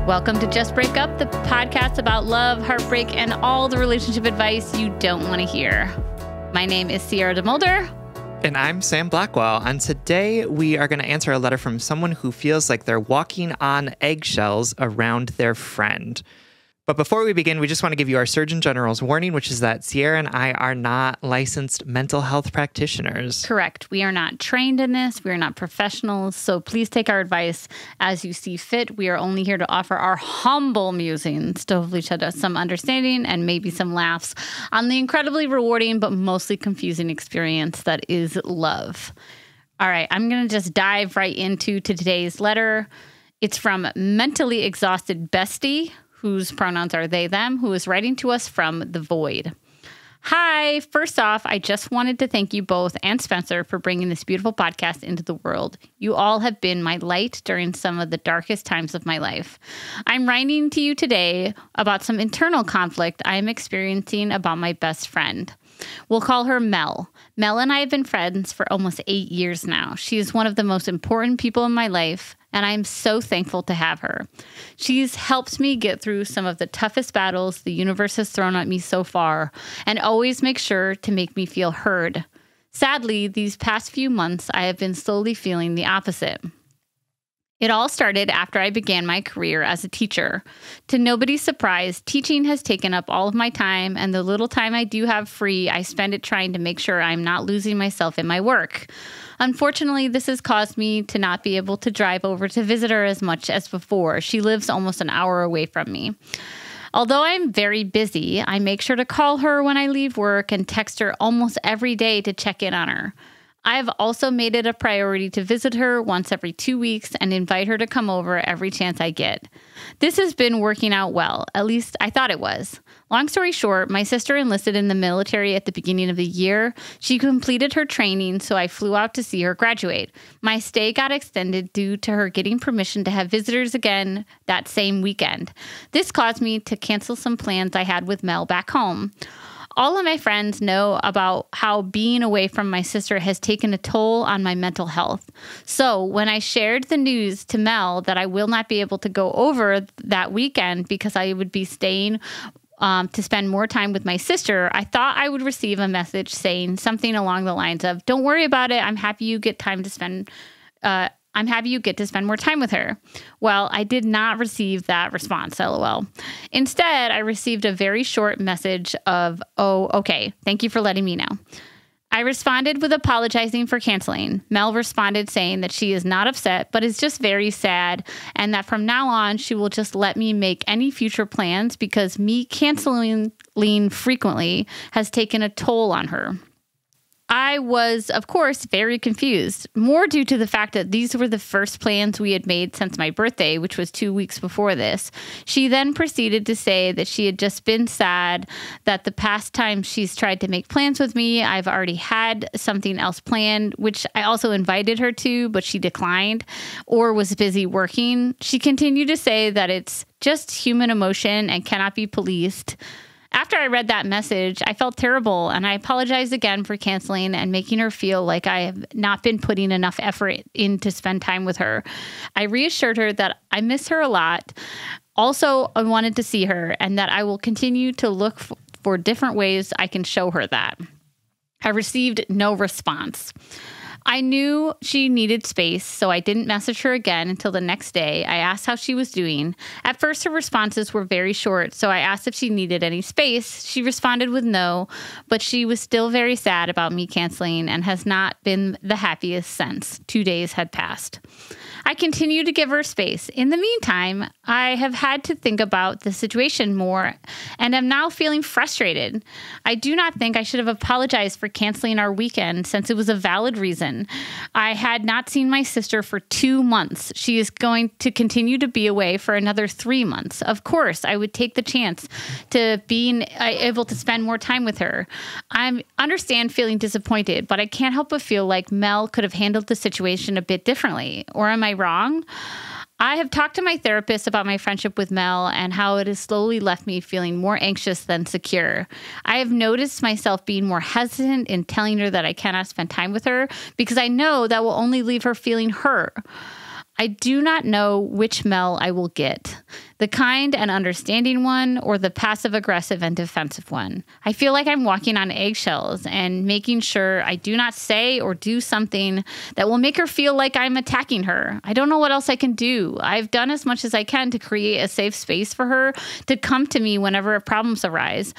Welcome to Just Break Up, the podcast about love, heartbreak, and all the relationship advice you don't want to hear. My name is Sierra DeMulder. And I'm Sam Blackwell, and today we are going to answer a letter from someone who feels like they're walking on eggshells around their friend. But before we begin, we just want to give you our Surgeon General's warning, which is that Sierra and I are not licensed mental health practitioners. Correct. We are not trained in this. We are not professionals. So please take our advice as you see fit. We are only here to offer our humble musings to hopefully shed us some understanding and maybe some laughs on the incredibly rewarding but mostly confusing experience that is love. All right. I'm going to just dive right into today's letter. It's from Mentally Exhausted Bestie, whose pronouns are they, them, who is writing to us from the void. Hi. First off, I just wanted to thank you both and Spencer for bringing this beautiful podcast into the world. You all have been my light during some of the darkest times of my life. I'm writing to you today about some internal conflict I am experiencing about my best friend. We'll call her Mel. Mel and I have been friends for almost 8 years now. She is one of the most important people in my life, and I'm so thankful to have her. She's helped me get through some of the toughest battles the universe has thrown at me so far, and always makes sure to make me feel heard. Sadly, these past few months, I have been slowly feeling the opposite. It all started after I began my career as a teacher. To nobody's surprise, teaching has taken up all of my time, and the little time I do have free, I spend it trying to make sure I'm not losing myself in my work. Unfortunately, this has caused me to not be able to drive over to visit her as much as before. She lives almost an hour away from me. Although I'm very busy, I make sure to call her when I leave work and text her almost every day to check in on her. I have also made it a priority to visit her once every 2 weeks and invite her to come over every chance I get. This has been working out well, at least I thought it was. Long story short, my sister enlisted in the military at the beginning of the year. She completed her training, so I flew out to see her graduate. My stay got extended due to her getting permission to have visitors again that same weekend. This caused me to cancel some plans I had with Mel back home. All of my friends know about how being away from my sister has taken a toll on my mental health. So when I shared the news to Mel that I will not be able to go over that weekend because I would be staying to spend more time with my sister, I thought I would receive a message saying something along the lines of, "Don't worry about it. I'm happy you get to spend more time with her." Well, I did not receive that response, LOL. Instead, I received a very short message of, "Oh, okay. Thank you for letting me know." I responded with apologizing for canceling. Mel responded saying that she is not upset, but is just very sad, and that from now on, she will just let me make any future plans because me canceling frequently has taken a toll on her. I was, of course, very confused, more due to the fact that these were the first plans we had made since my birthday, which was 2 weeks before this. She then proceeded to say that she had just been sad, that the past time she's tried to make plans with me, I've already had something else planned, which I also invited her to, but she declined or was busy working. She continued to say that it's just human emotion and cannot be policed. After I read that message, I felt terrible, and I apologized again for canceling and making her feel like I have not been putting enough effort in to spend time with her. I reassured her that I miss her a lot. Also, I wanted to see her and that I will continue to look for different ways I can show her that. I received no response. I knew she needed space, so I didn't message her again until the next day. I asked how she was doing. At first, her responses were very short, so I asked if she needed any space. She responded with no, but she was still very sad about me canceling and has not been the happiest since. 2 days had passed. I continue to give her space. In the meantime, I have had to think about the situation more and am now feeling frustrated. I do not think I should have apologized for canceling our weekend since it was a valid reason. I had not seen my sister for 2 months. She is going to continue to be away for another 3 months. Of course, I would take the chance to being able to spend more time with her. I understand feeling disappointed, but I can't help but feel like Mel could have handled the situation a bit differently. Or am I wrong? I have talked to my therapist about my friendship with Mel and how it has slowly left me feeling more anxious than secure. I have noticed myself being more hesitant in telling her that I cannot spend time with her because I know that will only leave her feeling hurt. I do not know which Mel I will get. The kind and understanding one, or the passive aggressive and defensive one? I feel like I'm walking on eggshells and making sure I do not say or do something that will make her feel like I'm attacking her. I don't know what else I can do. I've done as much as I can to create a safe space for her to come to me whenever problems arise.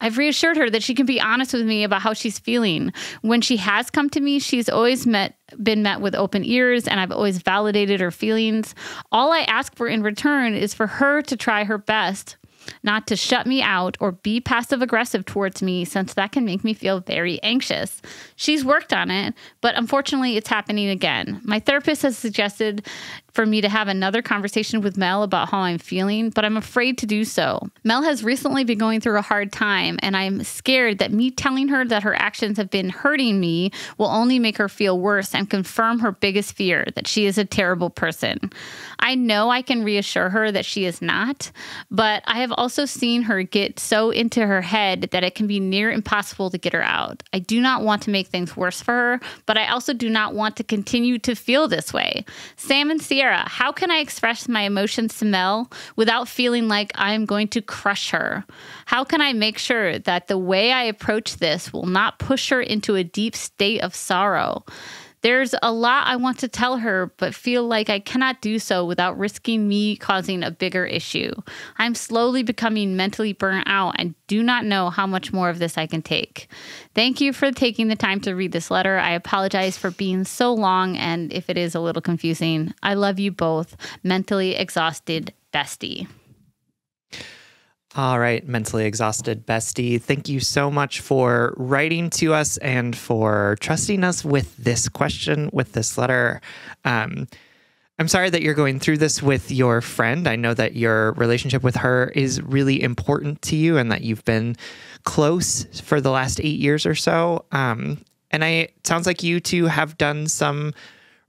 I've reassured her that she can be honest with me about how she's feeling. When she has come to me, she's always been met with open ears, and I've always validated her feelings. All I ask for in return is for her to try her best not to shut me out or be passive aggressive towards me, since that can make me feel very anxious. She's worked on it, but unfortunately it's happening again. My therapist has suggested for me to have another conversation with Mel about how I'm feeling, but I'm afraid to do so. Mel has recently been going through a hard time, and I'm scared that me telling her that her actions have been hurting me will only make her feel worse and confirm her biggest fear, that she is a terrible person. I know I can reassure her that she is not, but I have also seen her get so into her head that it can be near impossible to get her out. I do not want to make things worse for her, but I also do not want to continue to feel this way. Sam and Sierra, how can I express my emotions to Mel without feeling like I am going to crush her? How can I make sure that the way I approach this will not push her into a deep state of sorrow? There's a lot I want to tell her, but feel like I cannot do so without risking me causing a bigger issue. I'm slowly becoming mentally burnt out and do not know how much more of this I can take. Thank you for taking the time to read this letter. I apologize for being so long, and if it is a little confusing. I love you both. Mentally exhausted bestie. All right, mentally exhausted bestie. Thank you so much for writing to us and for trusting us with this question, with this letter. I'm sorry that you're going through this with your friend. I know that your relationship with her is really important to you and that you've been close for the last 8 years or so. It sounds like you two have done some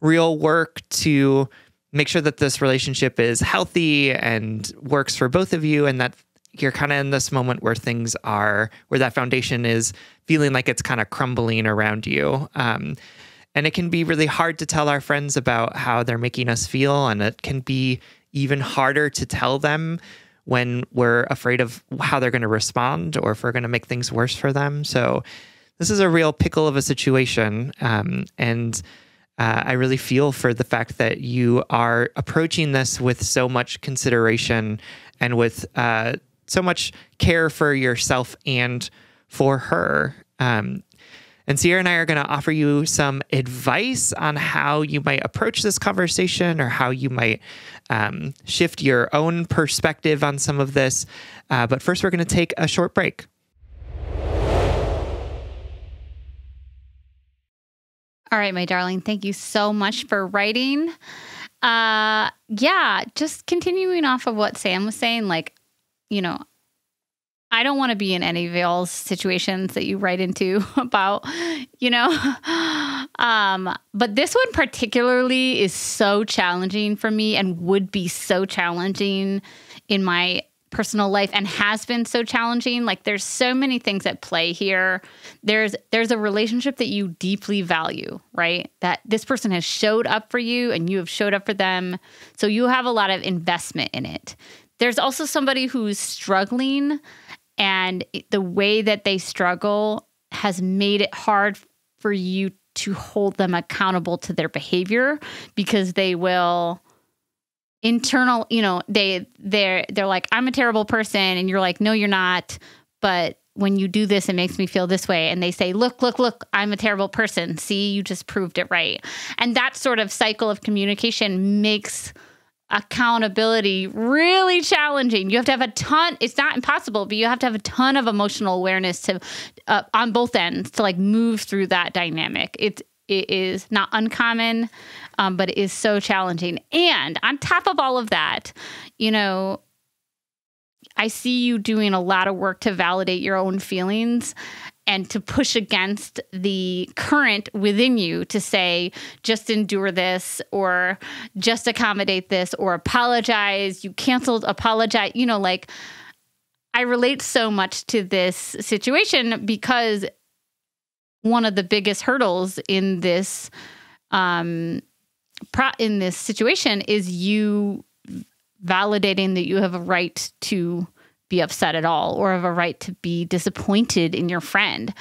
real work to make sure that this relationship is healthy and works for both of you, and that you're kind of in this moment where where that foundation is feeling like it's kind of crumbling around you. And it can be really hard to tell our friends about how they're making us feel. And it can be even harder to tell them when we're afraid of how they're going to respond or if we're going to make things worse for them. So this is a real pickle of a situation. I really feel for the fact that you are approaching this with so much consideration and with so much care for yourself and for her. And Sierra and I are going to offer you some advice on how you might approach this conversation or how you might shift your own perspective on some of this. But first, we're going to take a short break. All right, my darling, thank you so much for writing. Just continuing off of what Sam was saying, I don't want to be in any of y'all's situations that you write into about, but this one particularly is so challenging for me and would be so challenging in my personal life and has been so challenging. Like, there's so many things at play here. There's a relationship that you deeply value, right? That this person has showed up for you and you have showed up for them. So you have a lot of investment in it. There's also somebody who's struggling, and the way that they struggle has made it hard for you to hold them accountable to their behavior, because they will they're like, I'm a terrible person. And you're like, no, you're not. But when you do this, it makes me feel this way. And they say, look, I'm a terrible person. See, you just proved it right. And that sort of cycle of communication makes accountability really challenging. You have to have it's not impossible, but you have to have a ton of emotional awareness to on both ends to move through that dynamic. It is not uncommon, but it is so challenging. And on top of all of that, I see you doing a lot of work to validate your own feelings and to push against the current within you to say, just endure this, or just accommodate this, or apologize. You canceled, apologize. I relate so much to this situation because one of the biggest hurdles in this situation is you validating that you have a right to be upset at all or have a right to be disappointed in your friend.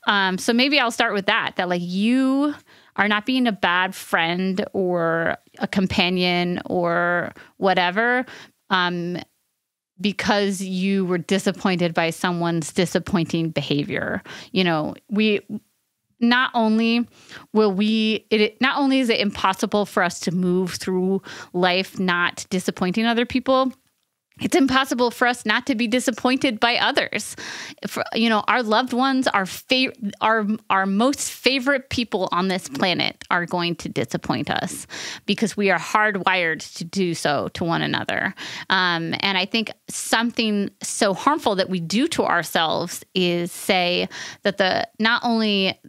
So maybe I'll start with that like you are not being a bad friend or a companion or whatever, because you were disappointed by someone's disappointing behavior. You know, not only is it impossible for us to move through life not disappointing other people, it's impossible for us not to be disappointed by others. Our loved ones, our most favorite people on this planet are going to disappoint us because we are hardwired to do so to one another. And I think something so harmful that we do to ourselves is say that not only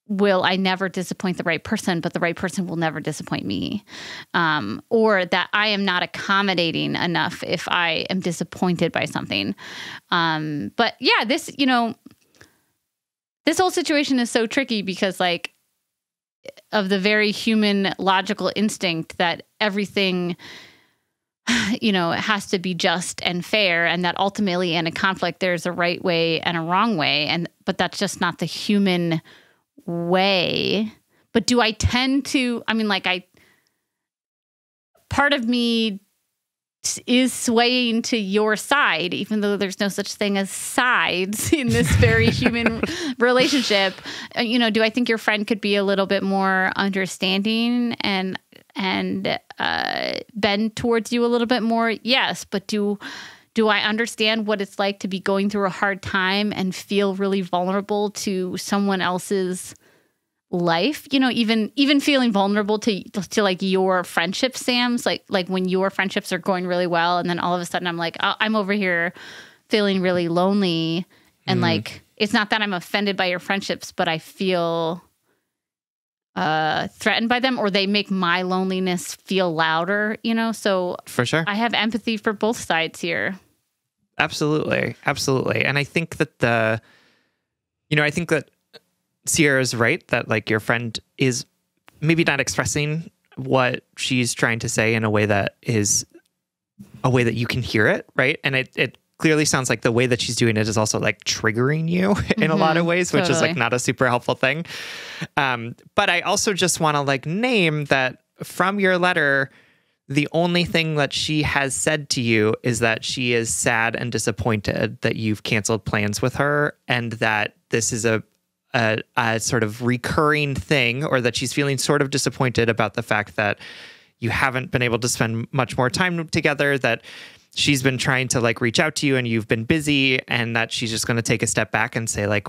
will I never disappoint the right person, but the right person will never disappoint me. Or that I am not accommodating enough if I am disappointed by something. But yeah, this whole situation is so tricky because like of the very human logical instinct that everything, it has to be just and fair, and that ultimately in a conflict, there's a right way and a wrong way. But that's just not the human way. But do I tend to, part of me is swaying to your side, even though there's no such thing as sides in this very human relationship. Do I think your friend could be a little bit more understanding and bend towards you a little bit more? Yes. But do I understand what it's like to be going through a hard time and feel really vulnerable to someone else's life? Even feeling vulnerable to like your friendships, Sam's, like when your friendships are going really well, and then all of a sudden I'm like, oh, I'm over here feeling really lonely, and like it's not that I'm offended by your friendships, but I feel threatened by them, or they make my loneliness feel louder, so for sure I have empathy for both sides here. Absolutely. And I think that I think that Sierra's right that like your friend is maybe not expressing what she's trying to say in a way that is a way that you can hear it, right? And it clearly sounds like the way that she's doing it is also like triggering you in a lot of ways, which is like not a super helpful thing. But I also just want to like name that from your letter, the only thing that she has said to you is that she is sad and disappointed that you've canceled plans with her, and that this is a sort of recurring thing, or that she's feeling sort of disappointed about the fact that you haven't been able to spend much more time together, that she's been trying to like reach out to you and you've been busy, and that she's just going to take a step back and say like,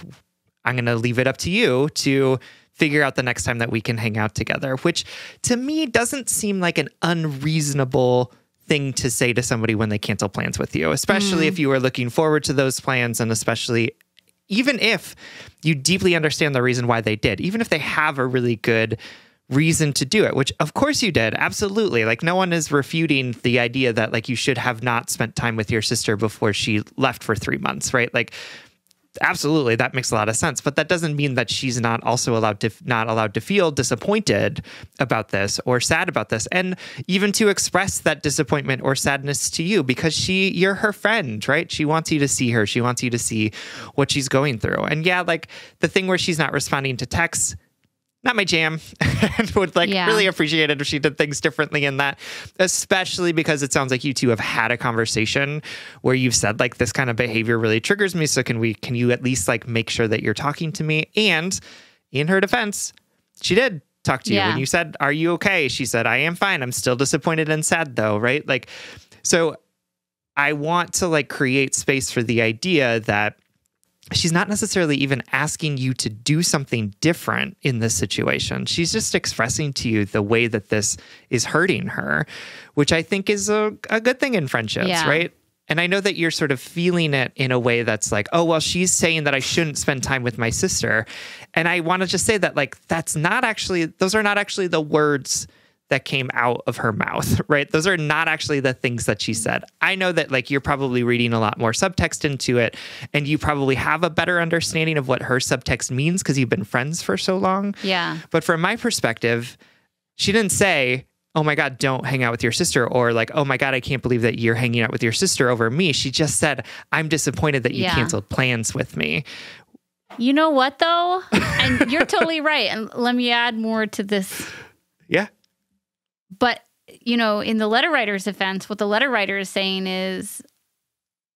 I'm going to leave it up to you to figure out the next time that we can hang out together, which to me doesn't seem like an unreasonable thing to say to somebody when they cancel plans with you, especially if you were looking forward to those plans, and especially even if you deeply understand the reason why they did, even if they have a really good reason to do it, which of course you did. Absolutely. Like no one is refuting the idea that like you should have not spent time with your sister before she left for 3 months, right? Like absolutely, that makes a lot of sense. But that doesn't mean that she's not also allowed to feel disappointed about this or sad about this, and even to express that disappointment or sadness to you, because you're her friend, right? She wants you to see her. She wants you to see what she's going through. And yeah, like the thing where she's not responding to texts, not my jam, and would really appreciate it if she did things differently in that, especially because it sounds like you two have had a conversation where you've said like, this kind of behavior really triggers me. So can you at least like make sure that you're talking to me? And in her defense, she did talk to you. When you said, are you okay? She said, I am fine. I'm still disappointed and sad though. Right. Like, so I want to like create space for the idea that she's not necessarily even asking you to do something different in this situation. She's just expressing to you the way that this is hurting her, which I think is a good thing in friendships, right? And I know that you're sort of feeling it in a way that's like, oh, well, she's saying that I shouldn't spend time with my sister. And I want to just say that like, those are not actually the words that came out of her mouth, right? Those are not actually the things that she said. I know that like you're probably reading a lot more subtext into it, and you probably have a better understanding of what her subtext means because you've been friends for so long. Yeah. But from my perspective, she didn't say, oh my God, don't hang out with your sister, or like, oh my God, I can't believe that you're hanging out with your sister over me. She just said, I'm disappointed that you canceled plans with me. You know what, though? And you're totally right. And let me add more to this. Yeah. But, you know, in the letter writer's defense, what the letter writer is saying is,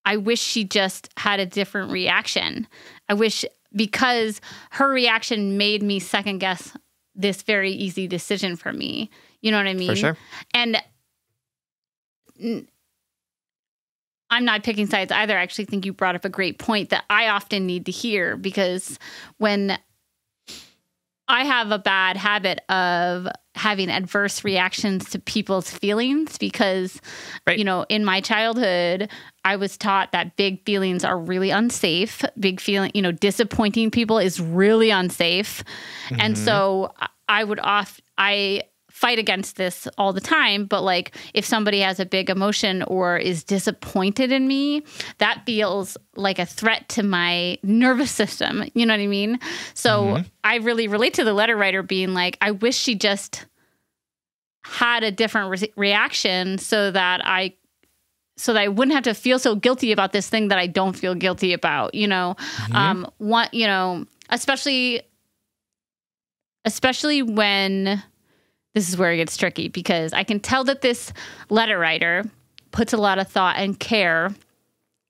I wish she just had a different reaction. I wish, because her reaction made me second guess this very easy decision for me. You know what I mean? For sure. And I'm not picking sides either. I actually think you brought up a great point that I often need to hear, because when I have a bad habit of having adverse reactions to people's feelings, because, you know, in my childhood, I was taught that big feelings are really unsafe. Big feeling, you know, disappointing people is really unsafe. Mm-hmm. And so I fight against this all the time, but like if somebody has a big emotion or is disappointed in me, that feels like a threat to my nervous system. You know what I mean? So I really relate to the letter writer being like, I wish she just had a different reaction so that I wouldn't have to feel so guilty about this thing that I don't feel guilty about, you know. You know, especially when this is where it gets tricky, because I can tell that this letter writer puts a lot of thought and care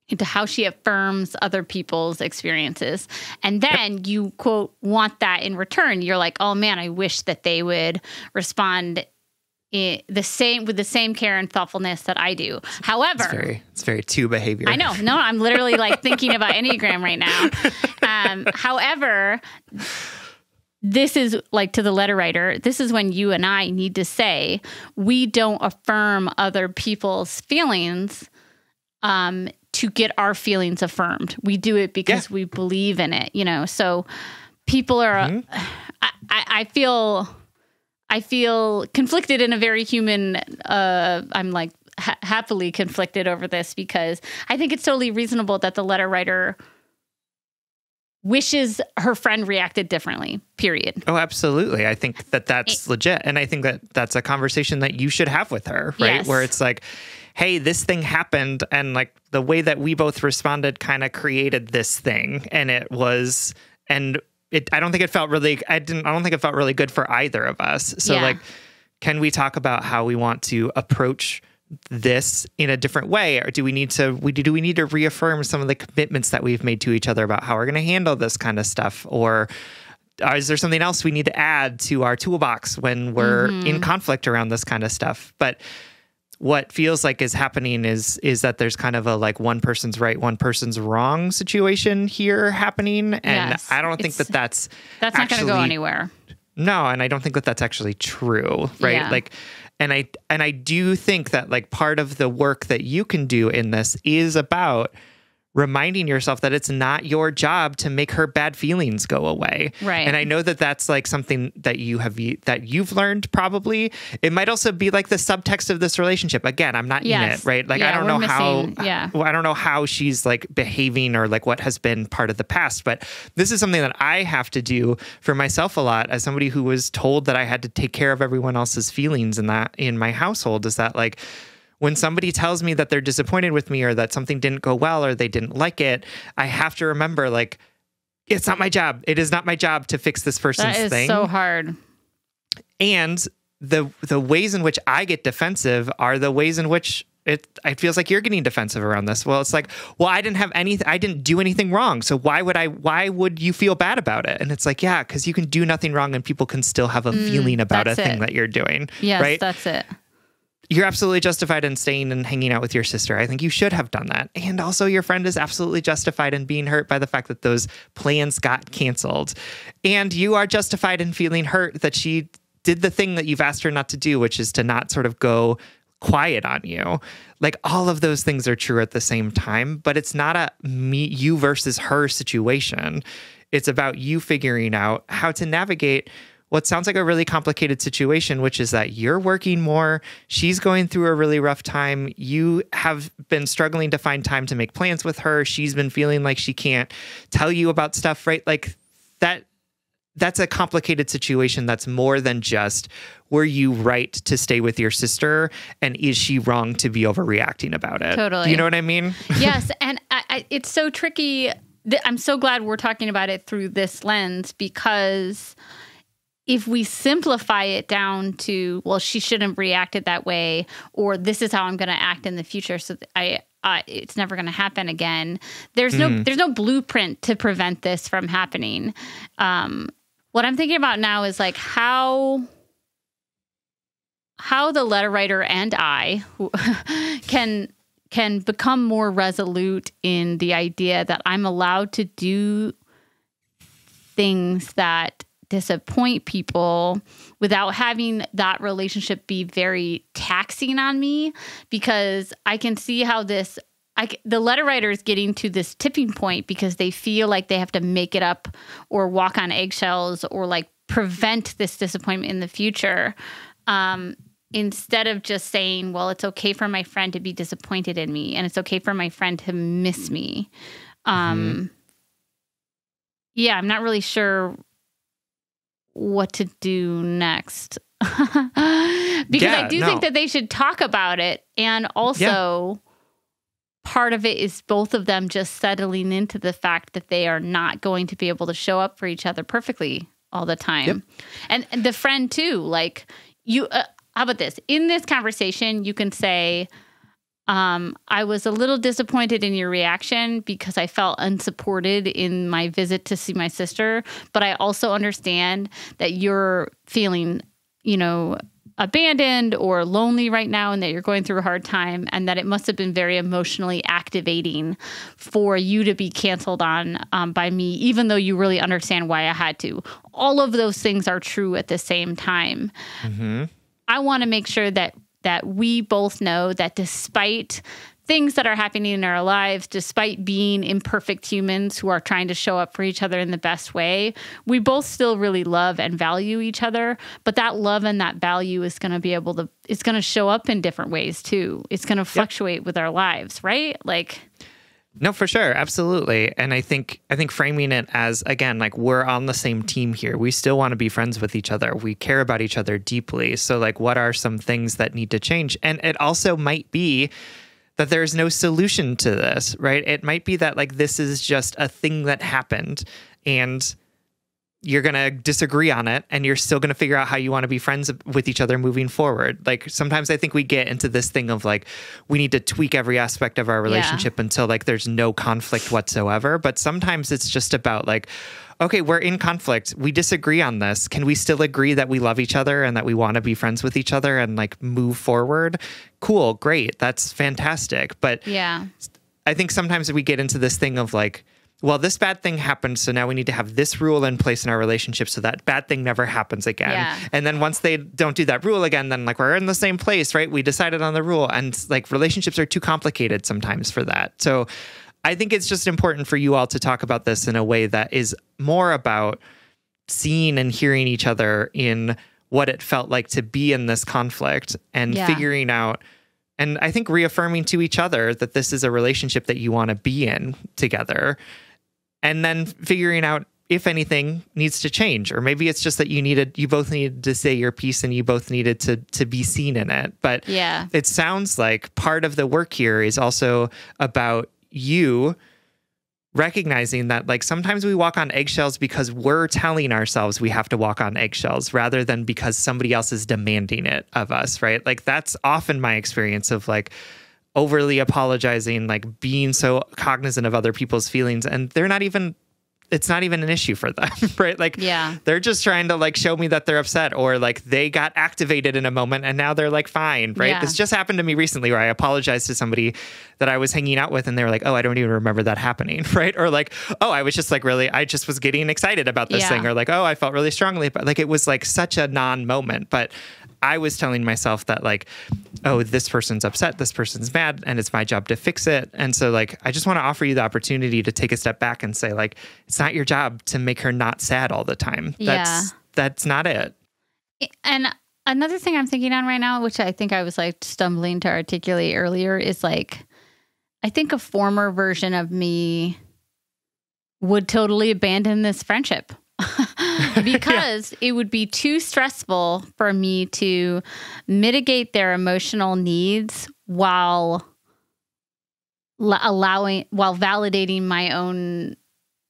into how she affirms other people's experiences. And then you, quote, want that in return. You're like, oh man, I wish that they would respond with the same care and thoughtfulness that I do. However, it's very two behavior. I know. No, I'm literally like thinking about Enneagram right now. However, this is like, to the letter writer, this is when you and I need to say, we don't affirm other people's feelings to get our feelings affirmed. We do it because we believe in it, you know? So people are, I feel conflicted in a very human, I'm like happily conflicted over this, because I think it's totally reasonable that the letter writer wishes her friend reacted differently, period. Oh, absolutely. I think that that's legit. And I think that that's a conversation that you should have with her, right? Yes. Where it's like, hey, this thing happened, and like the way that we both responded kind of created this thing. And I don't think it felt really, I don't think it felt really good for either of us. So like, can we talk about how we want to approach this in a different way? Or do we need to reaffirm some of the commitments that we've made to each other about how we're going to handle this kind of stuff? Or is there something else we need to add to our toolbox when we're in conflict around this kind of stuff? But what feels like is happening is that there's kind of a like one person's right, one person's wrong situation here happening. And I don't think that's not going to go anywhere. No. And I don't think that that's actually true. Right. Yeah. Like, and I do think that like part of the work that you can do in this is about reminding yourself that it's not your job to make her bad feelings go away. Right. And I know that that's like something that you've learned probably. It might also be like the subtext of this relationship. Again, I'm not in it, right? Like I don't know how she's like behaving or like what has been part of the past, but this is something that I have to do for myself a lot as somebody who was told that I had to take care of everyone else's feelings in my household, is that like, when somebody tells me that they're disappointed with me or that something didn't go well or they didn't like it, I have to remember, like, it's not my job. It is not my job to fix this person's thing. That is so hard. And the ways in which I get defensive are the ways in which it feels like you're getting defensive around this. Well, it's like, well, I didn't do anything wrong. So why would you feel bad about it? And it's like, yeah, because you can do nothing wrong and people can still have a feeling about a thing that you're doing. Yes, right? That's it. You're absolutely justified in staying and hanging out with your sister. I think you should have done that. And also your friend is absolutely justified in being hurt by the fact that those plans got canceled. And you are justified in feeling hurt that she did the thing that you've asked her not to do, which is to not sort of go quiet on you. Like all of those things are true at the same time, but it's not a you versus her situation. It's about you figuring out how to navigate what sounds like a really complicated situation, which is that you're working more, she's going through a really rough time, you have been struggling to find time to make plans with her, she's been feeling like she can't tell you about stuff, right? Like that's a complicated situation. That's more than just, were you right to stay with your sister? And is she wrong to be overreacting about it? Totally. Do you know what I mean? Yes. And it's so tricky. I'm so glad we're talking about it through this lens, because if we simplify it down to, well, she shouldn't have reacted that way, or this is how I'm going to act in the future, so it's never going to happen again. There's no blueprint to prevent this from happening. What I'm thinking about now is like how the letter writer and I can become more resolute in the idea that I'm allowed to do things that disappoint people without having that relationship be very taxing on me, because I can see how the letter writer is getting to this tipping point because they feel like they have to make it up or walk on eggshells or like prevent this disappointment in the future. Instead of just saying, well, it's okay for my friend to be disappointed in me and it's okay for my friend to miss me. Yeah, I'm not really sure what to do next. Because I do think that they should talk about it. And also part of it is both of them just settling into the fact that they are not going to be able to show up for each other perfectly all the time. And the friend too, like you, how about this? In this conversation, you can say, I was a little disappointed in your reaction because I felt unsupported in my visit to see my sister. But I also understand that you're feeling, abandoned or lonely right now and that you're going through a hard time, and that it must have been very emotionally activating for you to be canceled on by me, even though you really understand why I had to. All of those things are true at the same time. Mm-hmm. I want to make sure that we both know that despite things that are happening in our lives, despite being imperfect humans who are trying to show up for each other in the best way, we both still really love and value each other. But that love and that value is going to it's going to show up in different ways too. It's going to fluctuate with our lives, right? Like, no, for sure. Absolutely. And I think framing it as, again, like we're on the same team here. We still want to be friends with each other. We care about each other deeply. So like, what are some things that need to change? And it also might be that there's no solution to this, right? It might be that like, this is just a thing that happened and you're going to disagree on it and you're still going to figure out how you want to be friends with each other moving forward. Like sometimes I think we get into this thing of like, we need to tweak every aspect of our relationship until like there's no conflict whatsoever. But sometimes it's just about like, okay, we're in conflict. We disagree on this. Can we still agree that we love each other and that we want to be friends with each other and like move forward? Cool. Great. That's fantastic. But I think sometimes we get into this thing of like, well, this bad thing happened, so now we need to have this rule in place in our relationship so that bad thing never happens again. Yeah. And then once they don't do that rule again, then like we're in the same place, right? We decided on the rule, and like relationships are too complicated sometimes for that. So I think it's just important for you all to talk about this in a way that is more about seeing and hearing each other in what it felt like to be in this conflict and figuring out, and I think reaffirming to each other that this is a relationship that you want to be in together. And then figuring out if anything needs to change, or maybe it's just that you both needed to say your piece and you both needed to be seen in it. But it sounds like part of the work here is also about you recognizing that like sometimes we walk on eggshells because we're telling ourselves we have to walk on eggshells rather than because somebody else is demanding it of us, right? Like that's often my experience of like overly apologizing, like being so cognizant of other people's feelings, and it's not even an issue for them, right? Like, they're just trying to like show me that they're upset, or like they got activated in a moment and now they're like, fine, right? Yeah. This just happened to me recently where I apologized to somebody that I was hanging out with and they were like, oh, I don't even remember that happening, right? Or like, oh, I was just like I just was getting excited about this thing, or like, oh, I felt really strongly, but like it was like such a non-moment. But I was telling myself that like, oh, this person's upset, this person's mad, and it's my job to fix it. And so like, I just want to offer you the opportunity to take a step back and say like, it's not your job to make her not sad all the time. That's not it. And another thing I'm thinking on right now, which I think I was like stumbling to articulate earlier, is like, I think a former version of me would totally abandon this friendship. because it would be too stressful for me to mitigate their emotional needs while validating my own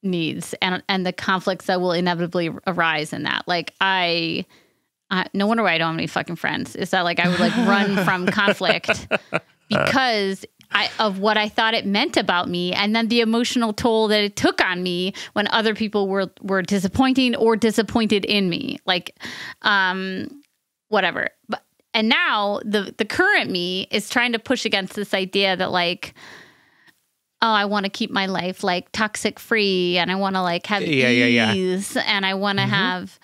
needs and the conflicts that will inevitably arise in that. Like no wonder why I don't have any fucking friends. Is that like I would like run from conflict because of what I thought it meant about me, and then the emotional toll that it took on me when other people were disappointing or disappointed in me. Like, whatever. And now the current me is trying to push against this idea that like, oh, I want to keep my life like toxic free, and I want to like have ease, and I want to have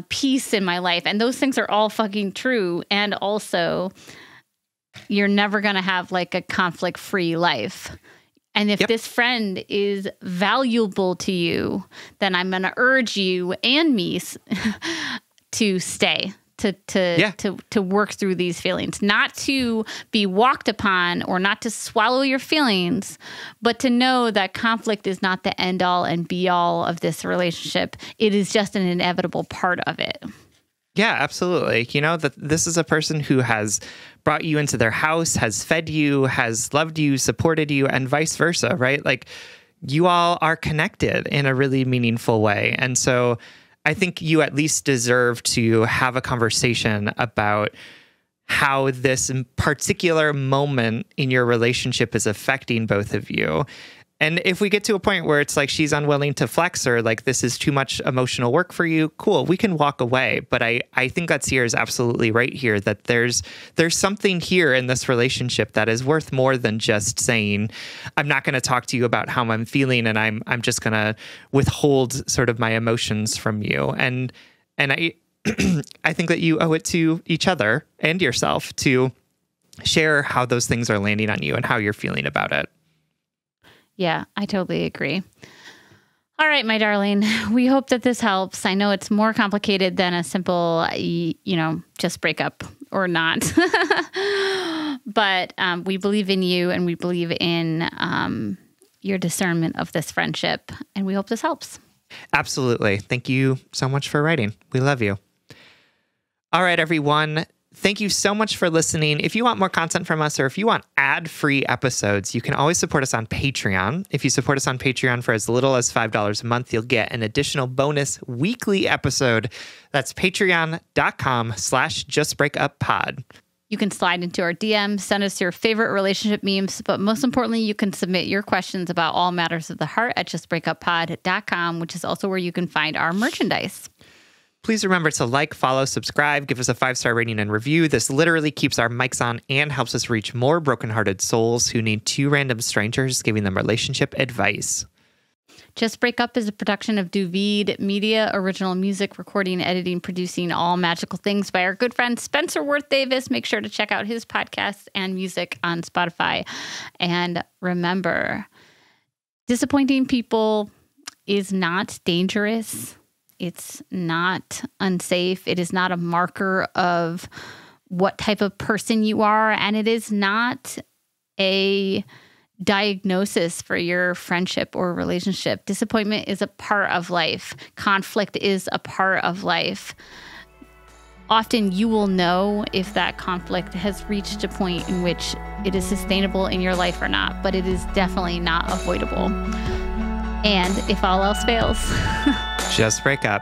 peace in my life. And those things are all fucking true. And also, you're never going to have like a conflict-free life. And if this friend is valuable to you, then I'm going to urge you and me to stay, to work through these feelings, not to be walked upon or not to swallow your feelings, but to know that conflict is not the end all and be all of this relationship. It is just an inevitable part of it. Yeah, absolutely. You know, that this is a person who has brought you into their house, has fed you, has loved you, supported you, and vice versa, right? Like, you all are connected in a really meaningful way. And so I think you at least deserve to have a conversation about how this particular moment in your relationship is affecting both of you. And if we get to a point where it's like she's unwilling to flex, or like this is too much emotional work for you, cool, we can walk away. But I think that Sierra is absolutely right here, that there's something here in this relationship that is worth more than just saying, I'm not going to talk to you about how I'm feeling, and I'm just going to withhold sort of my emotions from you. And I I think that you owe it to each other and yourself to share how those things are landing on you and how you're feeling about it. Yeah, I totally agree. All right, my darling, we hope that this helps. I know it's more complicated than a simple, just break up or not. But we believe in you, and we believe in your discernment of this friendship, and we hope this helps. Absolutely. Thank you so much for writing. We love you. All right, everyone. Thank you so much for listening. If you want more content from us, or if you want ad-free episodes, you can always support us on Patreon. If you support us on Patreon for as little as $5 a month, you'll get an additional bonus weekly episode. That's patreon.com/justbreakuppod. You can slide into our DMs, send us your favorite relationship memes, but most importantly, you can submit your questions about all matters of the heart at justbreakuppod.com, which is also where you can find our merchandise. Please remember to like, follow, subscribe, give us a 5-star rating and review. This literally keeps our mics on and helps us reach more brokenhearted souls who need two random strangers giving them relationship advice. Just Break Up is a production of Duvid Media, original music, recording, editing, producing, all magical things by our good friend Spencer Worth Davis. Make sure to check out his podcasts and music on Spotify. And remember, disappointing people is not dangerous. It's not unsafe. It is not a marker of what type of person you are. And it is not a diagnosis for your friendship or relationship. Disappointment is a part of life. Conflict is a part of life. Often you will know if that conflict has reached a point in which it is sustainable in your life or not, but it is definitely not avoidable. And if all else fails, just break up.